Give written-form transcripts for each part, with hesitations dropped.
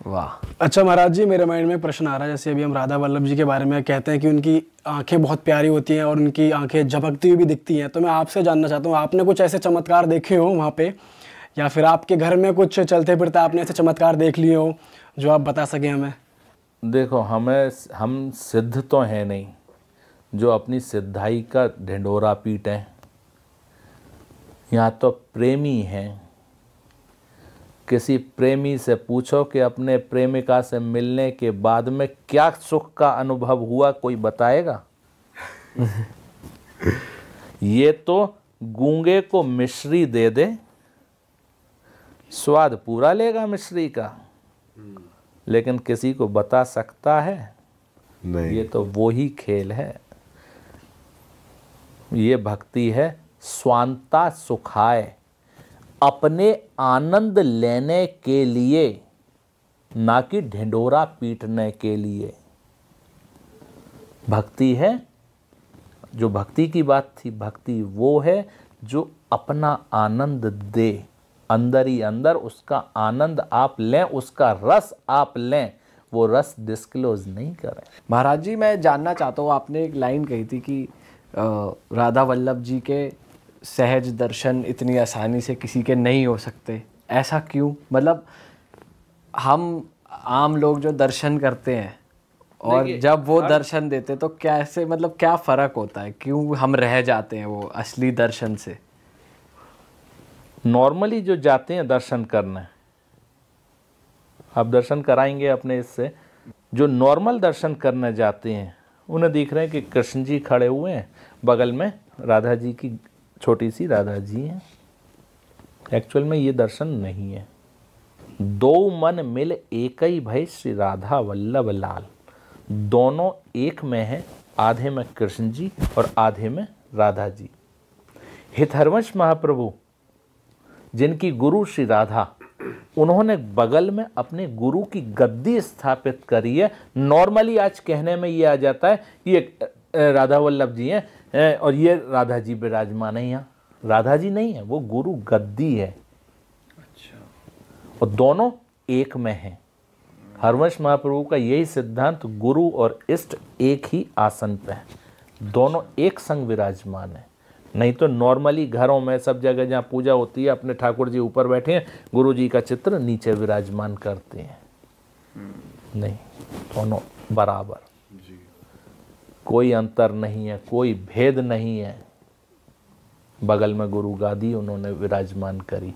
वाह। अच्छा महाराज जी, मेरे माइंड में प्रश्न आ रहा है, जैसे अभी हम राधा वल्लभ जी के बारे में कहते हैं कि उनकी आंखें बहुत प्यारी होती हैं और उनकी आंखें झपकती हुई भी दिखती हैं, तो मैं आपसे जानना चाहता हूँ, आपने कुछ ऐसे चमत्कार देखे हो वहाँ पे, या फिर आपके घर में कुछ चलते फिरते आपने ऐसे चमत्कार देख लिए हो जो आप बता सकें हमें? देखो, हम सिद्ध तो हैं नहीं जो अपनी सिद्धाई का ढिंढोरा पीटें। यहाँ तो प्रेमी हैं। किसी प्रेमी से पूछो कि अपने प्रेमिका से मिलने के बाद में क्या सुख का अनुभव हुआ, कोई बताएगा? ये तो गूंगे को मिश्री दे दे, स्वाद पूरा लेगा मिश्री का, लेकिन किसी को बता सकता है? नहीं। ये तो वो ही खेल है। ये भक्ति है स्वांता सुखाए, अपने आनंद लेने के लिए, ना कि ढिंढोरा पीटने के लिए। भक्ति है, जो भक्ति की बात थी, भक्ति वो है जो अपना आनंद दे, अंदर ही अंदर उसका आनंद आप लें, उसका रस आप लें, वो रस डिस्क्लोज नहीं करें। महाराज जी, मैं जानना चाहता हूँ, आपने एक लाइन कही थी कि राधा वल्लभ जी के सहज दर्शन इतनी आसानी से किसी के नहीं हो सकते, ऐसा क्यों? मतलब हम आम लोग जो दर्शन करते हैं और जब वो दर्शन देते तो कैसे, मतलब क्या फ़र्क होता है, क्यों हम रह जाते हैं वो असली दर्शन से? नॉर्मली जो जाते हैं दर्शन करने, आप दर्शन कराएंगे अपने इससे, जो नॉर्मल दर्शन करने जाते हैं उन्हें देख रहे हैं कि कृष्ण जी खड़े हुए हैं, बगल में राधा जी की छोटी सी राधा जी हैं। एक्चुअल में ये दर्शन नहीं है। दो मन मिल एक ही भय श्री राधा वल्लभ लाल, दोनों एक में हैं, आधे में कृष्ण जी और आधे में राधा जी। हितहरवंश महाप्रभु जिनकी गुरु श्री राधा, उन्होंने बगल में अपने गुरु की गद्दी स्थापित करी है। नॉर्मली आज कहने में ये आ जाता है ये राधा वल्लभ जी हैं और ये राधा जी विराजमान है। यहाँ राधा जी नहीं है, वो गुरु गद्दी है। अच्छा। और दोनों एक में हैं। हरवंश महाप्रभु का यही सिद्धांत, गुरु और इष्ट एक ही आसन पे है, दोनों एक संग विराजमान है। नहीं तो नॉर्मली घरों में सब जगह जहाँ पूजा होती है, अपने ठाकुर जी ऊपर बैठे हैं, गुरु जी का चित्र नीचे विराजमान करते हैं। नहीं, दोनों बराबर, कोई अंतर नहीं है, कोई भेद नहीं है। बगल में गुरु गादी उन्होंने विराजमान करी।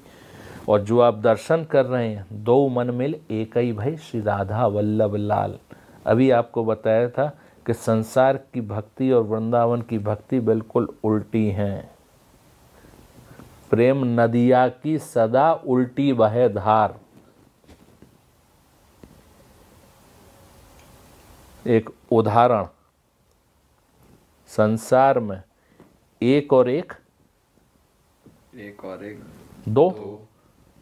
और जो आप दर्शन कर रहे हैं, दो मन मिल एक ही भय श्री राधा वल्लभ लाल। अभी आपको बताया था कि संसार की भक्ति और वृंदावन की भक्ति बिल्कुल उल्टी हैं। प्रेम नदिया की सदा उल्टी बहे धार। एक उदाहरण, संसार में एक और एक दो,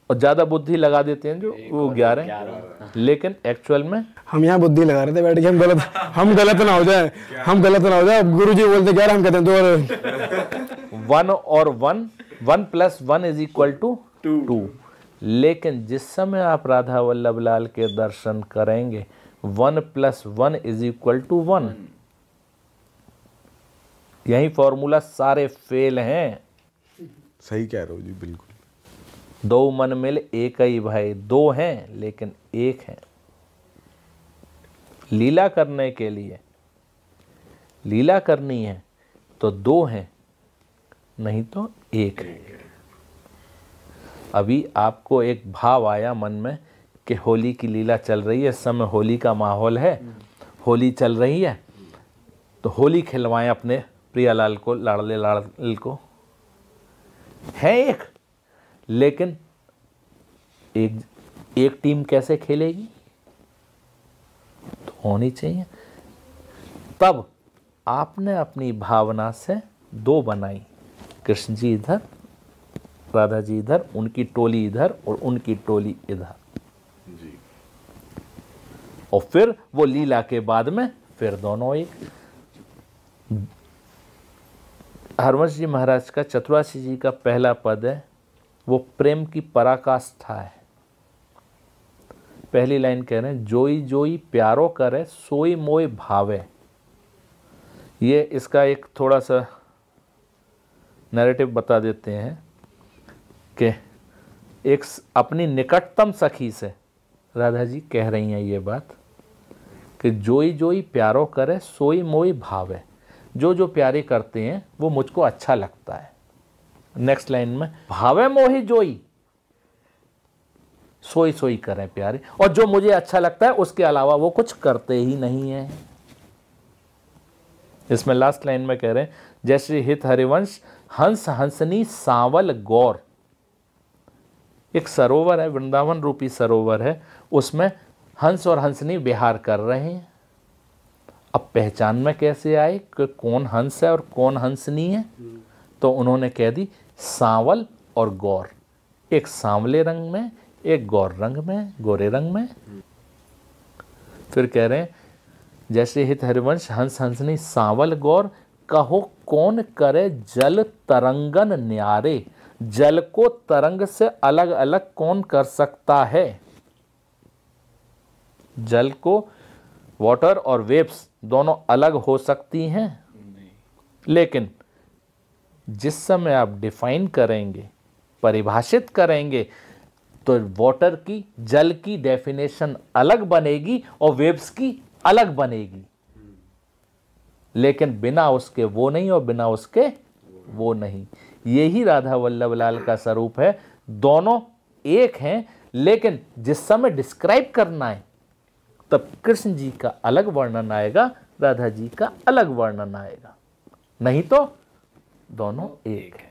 और ज्यादा बुद्धि लगा देते हैं जो वो 11, लेकिन एक्चुअल में हम यहाँ बुद्धि लगा रहे थे बैठ के, हम गलत ना हो जाए, हम गलत ना हो जाए। गुरु जी बोलते 11, हम कहते हैं 2। 1 और 1, 1 + 1 = 2। लेकिन जिस समय आप राधा वल्लभ लाल के दर्शन करेंगे, 1 + 1 = 1। यही फॉर्मूला सारे फेल हैं। सही कह रहे हो जी, बिल्कुल। दो मन मिल एक ही भाई, दो हैं लेकिन एक हैं। लीला करने के लिए, लीला करनी है तो दो हैं, नहीं तो एक है। अभी आपको एक भाव आया मन में कि होली की लीला चल रही है, इस समय होली का माहौल है, होली चल रही है, तो होली खिलवाएं अपने प्रियालाल को, लाडले लाल को। है एक, लेकिन एक टीम कैसे खेलेगी? तो होनी चाहिए। तब आपने अपनी भावना से दो बनाई, कृष्ण जी इधर, राधा जी इधर, उनकी टोली इधर और उनकी टोली इधर जी। और फिर वो लीला के बाद में फिर दोनों एक। हरवंश जी महाराज का, चतुरासी जी का पहला पद है, वो प्रेम की पराकाष्ठा है। पहली लाइन कह रहे हैं जोई जोई प्यारो करे सोई मोई भावे। ये इसका एक थोड़ा सा नैरेटिव बता देते हैं कि एक अपनी निकटतम सखी से राधा जी कह रही हैं ये बात कि जोई जोई प्यारो करे सोई मोई भावे। जो जो प्यारे करते हैं वो मुझको अच्छा लगता है। नेक्स्ट लाइन में भावे मोही जोई सोई सोई करें प्यारे, और जो मुझे अच्छा लगता है उसके अलावा वो कुछ करते ही नहीं है। इसमें लास्ट लाइन में कह रहे हैं जैसे हित हरिवंश हंस हंसनी सांवल गौर। एक सरोवर है, वृंदावन रूपी सरोवर है, उसमें हंस और हंसनी विहार कर रहे हैं। अब पहचान में कैसे आए कि कौन हंस है और कौन हंसनी है? तो उन्होंने कह दी सांवल और गौर, एक सांवले रंग में एक गौर रंग में, गोरे रंग में। फिर कह रहे हैं जैसे हित हरिवंश हंस हंसनी सांवल गौर कहो कौन करे जल तरंगन न्यारे। जल को तरंग से अलग अलग कौन कर सकता है? जल को वाटर और वेव्स दोनों अलग हो सकती हैं, लेकिन जिस समय आप डिफाइन करेंगे, परिभाषित करेंगे, तो वाटर की, जल की डेफिनेशन अलग बनेगी और वेव्स की अलग बनेगी, लेकिन बिना उसके वो नहीं और बिना उसके वो नहीं। यही राधा वल्लभ लाल का स्वरूप है। दोनों एक हैं, लेकिन जिस समय डिस्क्राइब करना है तब कृष्ण जी का अलग वर्णन आएगा, राधा जी का अलग वर्णन आएगा, नहीं तो दोनों एक है।